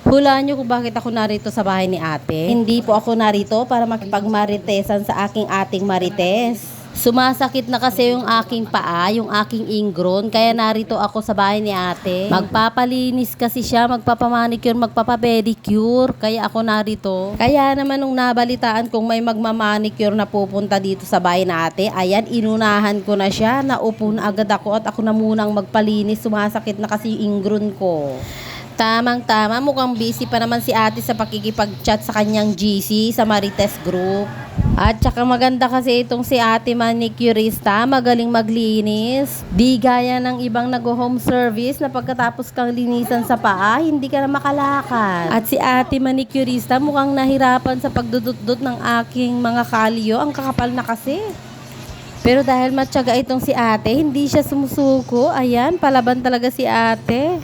Hulaan niyo kung bakit ako narito sa bahay ni ate. Hindi po ako narito para makipagmaritesan sa aking ating marites. Sumasakit na kasi yung aking paa, yung aking ingron, kaya narito ako sa bahay ni ate. Magpapalinis kasi siya, magpapamanicure, magpapapedicure, kaya ako narito. Kaya naman nung nabalitaan kung may magmamanicure na pupunta dito sa bahay na ate, ayan, inunahan ko na siya, naupo na agad ako at ako na munang magpalinis, sumasakit na kasi yung ingron ko. Tamang-tama, mukhang busy pa naman si ate sa pakikipag-chat sa kanyang GC sa Marites Group. At saka maganda kasi itong si ate manicurista, magaling maglinis. Di gaya ng ibang nag-home service na pagkatapos kang linisan sa paa, hindi ka na makalakad. At si ate manicurista mukhang nahirapan sa pagdudot-dot ng aking mga kalyo, ang kakapal na kasi. Pero dahil matyaga itong si ate, hindi siya sumusuko. Ayan, palaban talaga si ate.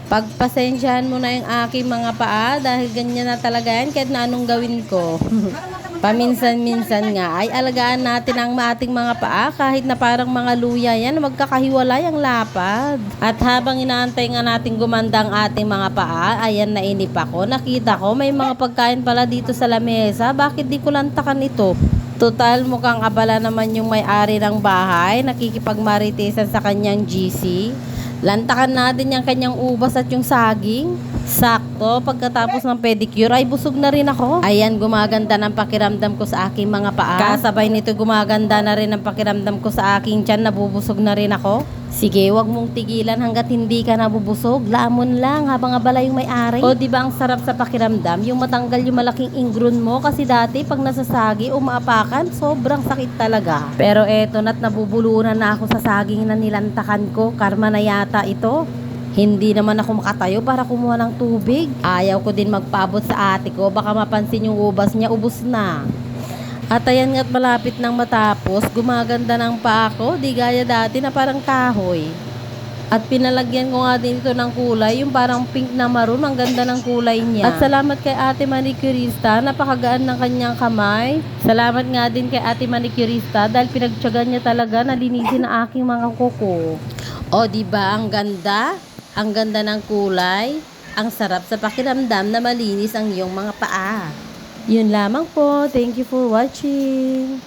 Pagpasensyahan mo na yung aking mga paa dahil ganyan na talaga yan kahit na anong gawin ko. Paminsan-minsan nga ay alagaan natin ang ating mga paa kahit na parang mga luya yan, magkakahiwalay ang lapad. At habang inaantay nga natin gumanda ang ating mga paa, ayan, nainip ako. Nakita ko may mga pagkain pala dito sa lamesa. Bakit di ko lantakan ito? Total, mukhang abala naman yung may-ari ng bahay, nakikipagmaritesan sa kanyang GC. Lantakan natin yung kanyang ubas at yung saging. Sakto, pagkatapos ng pedicure ay busog na rin ako. Ayan, gumaganda ng pakiramdam ko sa aking mga paa. Kasabay nito gumaganda na rin ang pakiramdam ko sa aking tiyan, nabubusog na rin ako. Sige, wag mong tigilan hanggat hindi ka nabubusog. Lamon lang habang abala yung may-ari. O diba ang sarap sa pakiramdam? Yung matanggal yung malaking ingron mo kasi dati pag nasasagi o maapakan, sobrang sakit talaga. Pero eto na't nabubulunan na ako sa saging na nilantakan ko. Karma na yata ito. Hindi naman ako makatayo para kumuha ng tubig. Ayaw ko din magpaabot sa ate ko. Baka mapansin yung ubas niya, ubos na. At ayan nga't malapit nang matapos, gumaganda ng paa ko, di gaya dati na parang kahoy. At pinalagyan ko nga din ito ng kulay, yung parang pink na maroon, ang ganda ng kulay niya. At salamat kay ate manicurista, napakagaan ng kanyang kamay. Salamat nga din kay ate manicurista dahil pinagtiyagan niya talaga na linisin ang aking mga kuko. O diba ang ganda? Ang ganda ng kulay, ang sarap sa pakiramdam na malinis ang iyong mga paa. Yun lamang po. Thank you for watching.